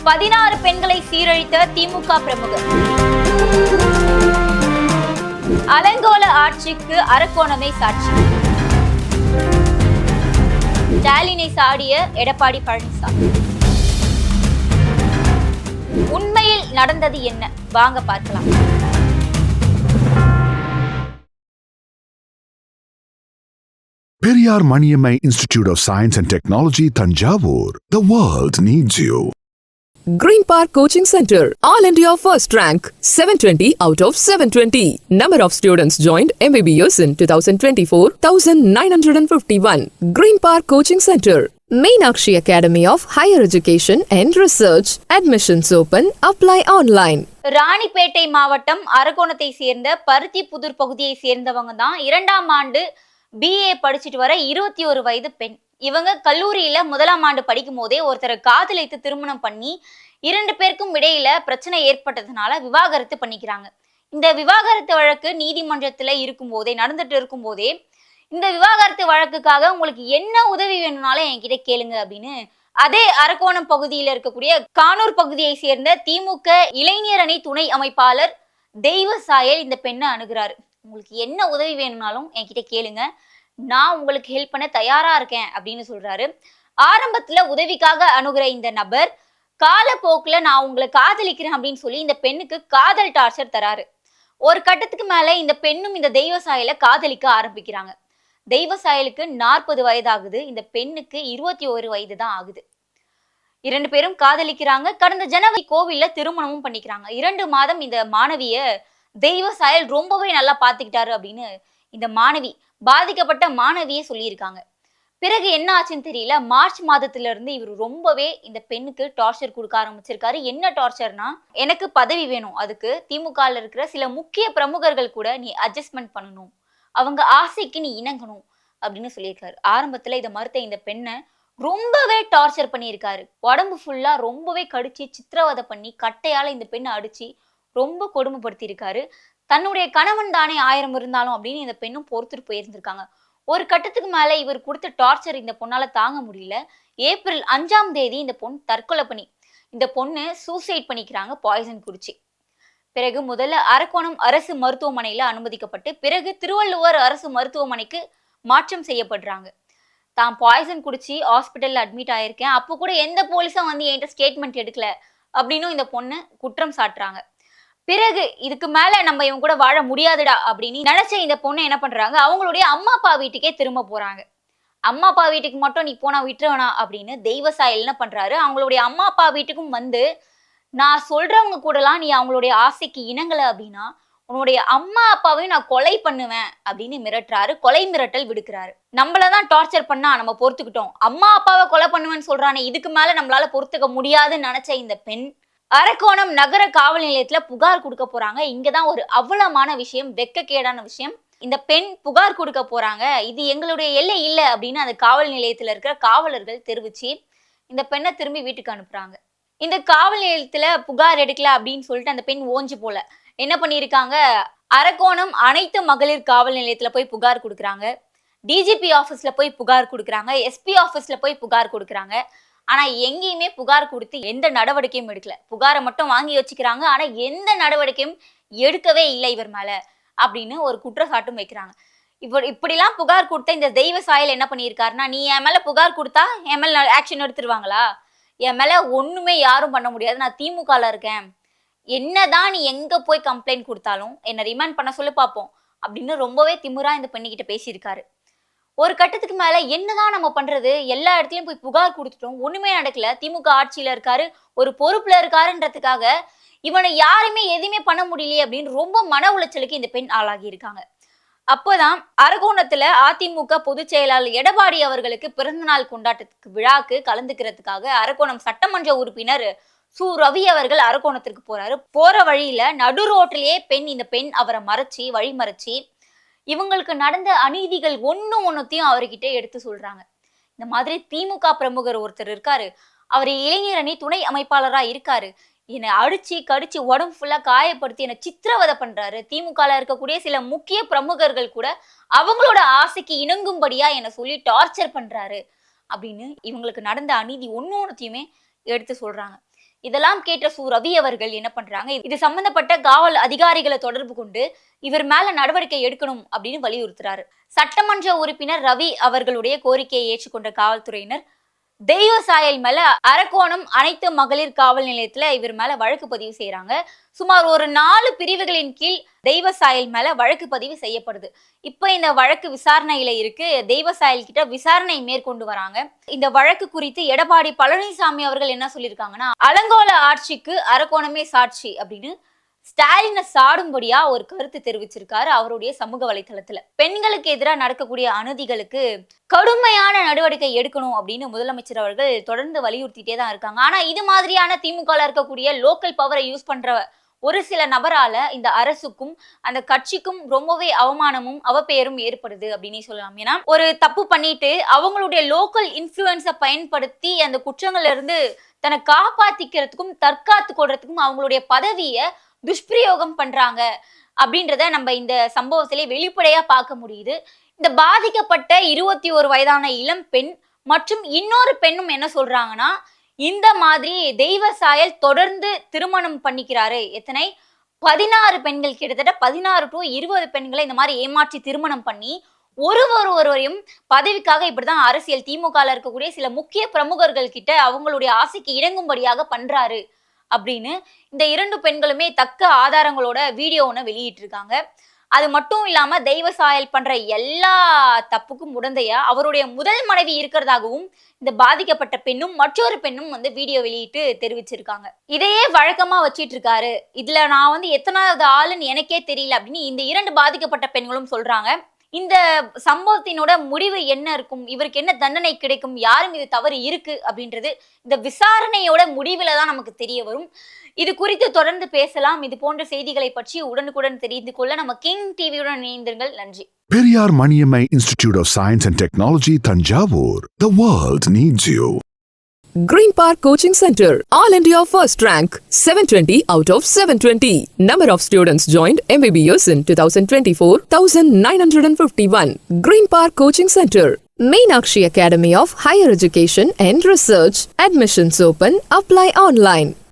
16 பெண்களை சீரழித்த திமுக பிரமுகர். அலங்கோல ஆட்சிக்கு அரக்கோணமே சாட்சி. ஸ்டாலினை சாடிய எடப்பாடி பழனிசாமி. உண்மையில் நடந்தது என்ன? வாங்க பார்க்கலாம். Periyar Maniammai Institute of Science and Technology, Thanjavur. The world needs you. Green Park Coaching Center, All India First Rank, 720 out of 720. Number of students joined MBBS in 2024, 1951. Green Park Coaching Center, Meenakshi Academy of Higher Education and Research. Admissions open, apply online. Ranipet மாவட்டம் அரக்கோணத்தை சேர்ந்த பருத்திப்புதூர் பகுதியை சேர்ந்தவங்க தான் 2ஆம் ஆண்டு BA படிச்சுட்டு வர 21 வயது பெண். இவங்க கல்லூரியில 1ஆம் ஆண்டு படிக்கும் போதே ஒருத்தரை காதலித்து திருமணம் பண்ணி 2 பேருக்கும் இடையில பிரச்சனை ஏற்பட்டதுனால விவாகரத்து பண்ணிக்கிறாங்க. இந்த விவாகரத்து வழக்கு நீதிமன்றத்துல நடந்துட்டு இருக்கும் போதே இந்த விவாகரத்து வழக்குக்காக உங்களுக்கு என்ன உதவி வேணும்னாலும் என்கிட்ட கேளுங்க அப்படின்னு அதே அரக்கோணம் பகுதியில இருக்கக்கூடிய கானூர் பகுதியை சேர்ந்த திமுக இளைஞர் அணி துணை அமைப்பாளர் தெய்வசாயல் இந்த பெண்ணை அணுகிறாரு. உங்களுக்கு என்ன உதவி வேணும்னாலும் என்கிட்ட கேளுங்க, நான் உங்களுக்கு ஹெல்ப் பண்ண தயாரா இருக்கேன் அப்படின்னு சொல்றாரு. ஆரம்பத்துல உதவிக்காக அணுகிற இந்த நபர் காலப்போக்குல நான் உங்களை காதலிக்கிறேன் அப்படின்னு சொல்லி இந்த பெண்ணுக்கு காதல் டார்ச்சர் தராரு. ஒரு கட்டத்துக்கு மேல இந்த பெண்ணும் இந்த தெய்வசாயலை காதலிக்க ஆரம்பிக்கிறாங்க. தெய்வசாயலுக்கு 40 வயதாகுது, இந்த பெண்ணுக்கு 21 வயது தான் ஆகுது. 2 பேரும் காதலிக்கிறாங்க. கடந்த ஜனவரி கோவில்ல திருமணமும் பண்ணிக்கிறாங்க. 2 மாதம் இந்த மாணவிய தெய்வசாயல் ரொம்பவே நல்லா பாத்துக்கிட்டாரு அப்படின்னு இந்த பாதிக்கப்பட்ட மாணவியே சொல்லியிருக்காங்க. பிறகு என்ன ஆச்சுன்னு தெரியல. மார்ச் மாதத்துல இருந்து இவர் ரொம்பவே இந்த பெண்ணுக்கு டார்ச்சர் கொடுக்க ஆரம்பிச்சிருக்காரு. என்ன டார்ச்சர்னா, எனக்கு பதவி வேணும், அதுக்கு திமுகல இருக்கிற சில முக்கிய பிரமுகர்கள் கூட நீ அட்ஜஸ்ட்மெண்ட் பண்ணணும், அவங்க ஆசைக்கு நீ இணங்கணும் அப்படின்னு சொல்லியிருக்காரு. ஆரம்பத்துல இதை மறுத்த இந்த பெண்ணை ரொம்பவே டார்ச்சர் பண்ணியிருக்காரு. உடம்பு ஃபுல்லா ரொம்பவே கடிச்சு சித்திரவதை பண்ணி கட்டையால இந்த பெண்ணை அடிச்சு ரொம்ப கொடுமைப்படுத்தி இருக்காரு. தன்னுடைய கணவன் தானே 1000 இருந்தாலும் அப்படின்னு இந்த பெண்ணும் பொறுத்துட்டு போயிருந்திருக்காங்க. ஒரு கட்டத்துக்கு மேல இவர் கொடுத்த டார்ச்சர் இந்த பொண்ணால தாங்க முடியல. ஏப்ரல் 5ஆம் தேதி இந்த பொண்ணு சூசைட் பண்ணிக்கிறாங்க, பாய்சன் குடிச்சு. பிறகு முதல்ல அரக்கோணம் அரசு மருத்துவமனையில அனுமதிக்கப்பட்டு பிறகு திருவள்ளுவர் அரசு மருத்துவமனைக்கு மாற்றம் செய்யப்படுறாங்க. தான் பாய்சன் குடிச்சு ஹாஸ்பிட்டல்ல அட்மிட் ஆயிருக்கேன், அப்போ கூட எந்த போலீஸும் வந்து என்கிட்ட ஸ்டேட்மெண்ட் எடுக்கல அப்படின்னு இந்த பொண்ணு குற்றம் சாட்டுறாங்க. பிறகு இதுக்கு மேல நம்ம இவங்க கூட வாழ முடியாதுடா அப்படின்னு நினைச்ச இந்த பொண்ணு என்ன பண்றாங்க, அவங்களுடைய அம்மா அப்பா வீட்டுக்கே திரும்ப போறாங்க. அம்மா அப்பா வீட்டுக்கு மட்டும் நீ போனா விட்டுருவனா அப்படின்னு தெய்வசாயல் என்ன பண்றாரு, அவங்களுடைய அம்மா அப்பா வீட்டுக்கும் வந்து நான் சொல்றவங்க கூடலாம் நீ அவங்களுடைய ஆசைக்கு இணங்கல அப்படின்னா உன்னுடைய அம்மா அப்பாவையும் நான் கொலை பண்ணுவேன் அப்படின்னு மிரட்டுறாரு. கொலை மிரட்டல் விடுக்கிறாரு. நம்மளதான் டார்ச்சர் பண்ணா நம்ம பொறுத்துக்கிட்டோம், அம்மா அப்பாவை கொலை பண்ணுவேன்னு சொல்றானே, இதுக்கு மேல நம்மளால பொறுத்துக்க முடியாதுன்னு நினைச்ச இந்த பெண் அரக்கோணம் நகர காவல் நிலையத்துல புகார் கொடுக்க போறாங்க. இங்கதான் ஒரு அவலமான விஷயம், வெக்கக்கேடான விஷயம். இந்த பெண் புகார் கொடுக்க போறாங்க, இது எங்களுடைய எல்லை இல்லை அப்படின்னு அந்த காவல் நிலையத்துல இருக்கிற காவலர்கள் தெரிவிச்சு இந்த பெண்ணை திரும்பி வீட்டுக்கு அனுப்புறாங்க. இந்த காவல் நிலையத்துல புகார் எடுக்கல அப்படின்னு சொல்லிட்டு அந்த பெண் ஓஞ்சு போல என்ன பண்ணியிருக்காங்க, அரக்கோணம் அனைத்து மகளிர் காவல் நிலையத்துல போய் புகார் கொடுக்குறாங்க, DGP ஆபீஸ்ல போய் புகார் கொடுக்குறாங்க, SP ஆபீஸ்ல போய் புகார் கொடுக்குறாங்க. ஆனா எங்கேயுமே புகார் கொடுத்து எந்த நடவடிக்கையும் எடுக்கல. புகாரை மட்டும் வாங்கி வச்சுக்கிறாங்க, ஆனா எந்த நடவடிக்கையும் எடுக்கவே இல்லை இவர் மேல அப்படின்னு ஒரு குற்றச்சாட்டும் வைக்கிறாங்க. இப்படிலாம் புகார் கொடுத்த இந்த தெய்வசாயல் என்ன பண்ணியிருக்காருன்னா, நீ என் மேல புகார் கொடுத்தா என் மேல ஆக்ஷன் எடுத்துருவாங்களா, என் மேல ஒண்ணுமே யாரும் பண்ண முடியாது, நான் திமுகல இருக்கேன், என்னதான் நீ எங்க போய் கம்ப்ளைண்ட் கொடுத்தாலும் என்ன ரிமாண்ட் பண்ண சொல்லி பார்ப்போம் அப்படின்னு ரொம்பவே திமிரா இந்த பெண்ணிக்கிட்ட பேசியிருக்காரு. ஒரு கட்டத்துக்கு மேல என்னதான் நம்ம பண்றது, எல்லா இடத்துலயும் போய் புகார் கொடுத்துட்டோம், ஒண்ணுமே நடக்கல, திமுக ஆட்சியில இருக்காரு, ஒரு பொறுப்புல இருக்காருன்றதுக்காக இவனை யாருமே எதுவுமே பண்ண முடியலையே அப்படின்னு ரொம்ப மன உளைச்சலுக்கு இந்த பெண் ஆளாகி இருக்காங்க. அப்போதான் அரக்கோணத்துல அதிமுக பொதுச் செயலாளர் எடப்பாடி அவர்களுக்கு பிறந்தநாள் கொண்டாட்டத்துக்கு விழாக்கு கலந்துக்கிறதுக்காக அரக்கோணம் சட்டமன்ற உறுப்பினர் சு ரவி அவர்கள் அரக்கோணத்திற்கு போறாரு. போற வழியில நடு ரோட்டிலேயே இந்த பெண் அவரை வழி மறைச்சி இவங்களுக்கு நடந்த அநீதிகள் ஒண்ணுத்தையும் அவர்கிட்ட எடுத்து சொல்றாங்க. இந்த மாதிரி திமுக பிரமுகர் ஒருத்தர் இருக்காரு, அவர் இளைஞர் அணி துணை அமைப்பாளரா இருக்காரு, என்னை அடிச்சு கடிச்சு உடம்பு ஃபுல்லா காயப்படுத்தி என்னை சித்திரவதை பண்றாரு, திமுகல இருக்கக்கூடிய சில முக்கிய பிரமுகர்கள் கூட அவங்களோட ஆசைக்கு இணங்கும்படியா என்னை சொல்லி டார்ச்சர் பண்றாரு அப்படின்னு இவங்களுக்கு நடந்த அநீதி ஒன்னொன்னுத்தையுமே எடுத்து சொல்றாங்க. இதெல்லாம் கேட்ட ரவி அவர்கள் என்ன பண்றாங்க, இது சம்பந்தப்பட்ட காவல் அதிகாரிகளை தொடர்பு கொண்டு இவர் மேல நடவடிக்கை எடுக்கணும் அப்படின்னு வலியுறுத்துறாரு. சட்டமன்ற உறுப்பினர் ரவி அவர்களுடைய கோரிக்கையை ஏற்றுக்கொண்ட காவல்துறையினர் தெய்வ சாயல் மேல அரக்கோணம் அனைத்து மகளிர் காவல் நிலையத்துல இவர் மேல வழக்கு பதிவு செய்யறாங்க. சுமார் ஒரு 4 பிரிவுகளின் கீழ் தெய்வ சாயல் மேல வழக்கு பதிவு செய்யப்படுது. இப்ப இந்த வழக்கு விசாரணையில இருக்கு. தெய்வ சாயல் கிட்ட விசாரணை மேற்கொண்டு வராங்க. இந்த வழக்கு குறித்து எடப்பாடி பழனிசாமி அவர்கள் என்ன சொல்லியிருக்காங்கன்னா, அலங்கோல ஆட்சிக்கு அரக்கோணமே சாட்சி அப்படின்னு ஸ்டாலினை சாடும்படியா ஒரு கருத்து தெரிவிச்சிருக்காரு அவருடைய சமூக வலைதளத்துல. பெண்களுக்கு எதிராக நடக்கக்கூடிய அநீதிகளுக்கு கடுமையான நடவடிக்கை எடுக்கணும் அப்படின்னு முதலமைச்சர் அவர்கள் தொடர்ந்து வலியுறுத்திட்டே தான் இருக்காங்க. ஆனா இது மாதிரியான திமுகல இருக்கக்கூடிய லோக்கல் பவரை யூஸ் பண்ற ஒரு சில நபரால இந்த அரசுக்கும் அந்த கட்சிக்கும் ரொம்பவே அவமானமும் அவப்பெயரும் ஏற்படுது அப்படின்னு சொல்லலாம். ஏன்னா ஒரு தப்பு பண்ணிட்டு அவங்களுடைய லோக்கல் இன்ஃப்ளூயன்ஸை பயன்படுத்தி அந்த குற்றங்கள்ல இருந்து தன்னை காப்பாத்திக்கிறதுக்கும் தற்காத்து கொள்றதுக்கும் அவங்களுடைய பதவியை துஷ்பிரயோகம் பண்றாங்க அப்படின்றத நம்ம இந்த சம்பவத்திலே வெளிப்படையா பார்க்க முடியுது. இந்த பாதிக்கப்பட்ட 21 வயதான இளம் பெண் மற்றும் இன்னொரு பெண்ணும் என்ன சொல்றாங்கன்னா, இந்த மாதிரி தெய்வ சாயல் தொடர்ந்து திருமணம் பண்ணிக்கிறாரு. எத்தனை 16 பெண்கள், கிட்டத்தட்ட 16 to 20 பெண்களை இந்த மாதிரி ஏமாற்றி திருமணம் பண்ணி ஒருவரையும் பதவிக்காக இப்படிதான் அரசியல் திமுகல இருக்கக்கூடிய சில முக்கிய பிரமுகர்கள் கிட்ட அவங்களுடைய ஆசைக்கு இணங்கும்படியாக பண்றாரு அப்படின்னு இந்த 2 பெண்களுமே தக்க ஆதாரங்களோட வீடியோ ஒன்று வெளியிட்டு இருக்காங்க. அது மட்டும் இல்லாம தெய்வ சாயல் பண்ற எல்லா தப்புக்கும் உடந்தையா அவருடைய முதல் மனைவி இருக்கிறதாகவும் இந்த பாதிக்கப்பட்ட பெண்ணும் மற்றொரு பெண்ணும் வீடியோ வெளியிட்டு தெரிவிச்சிருக்காங்க. இதையே வழக்கமா வச்சிட்டு இருக்காரு. இதுல நான் எத்தனாவது ஆளுன்னு எனக்கே தெரியல அப்படின்னு இந்த 2 பாதிக்கப்பட்ட பெண்களும் சொல்றாங்க. இந்த சம்பவத்தினோட முடிவு என்ன இருக்கும், இவருக்கு என்ன தண்டனை கிடைக்கும், யாரும் இது தவறு இருக்கு அப்படின்றது இந்த விசாரணையோட முடிவுல தான் நமக்கு தெரிய வரும். இது குறித்து தொடர்ந்து பேசலாம். இது போன்ற செய்திகளை பற்றி உடனுக்குடன் தெரிந்து கொள்ள நம்ம கிங் டிவியுடன் இணைந்திருங்கள். நன்றி. Periyar Maniammai Institute of Science and Technology, Tanjavur. The world needs you. Green Park Coaching Center, All India First Rank, 720 out of 720. Number of students joined MBBS in 2024, 1951. Green Park Coaching Center, Meenakshi Academy of Higher Education and Research. Admissions open. Apply online.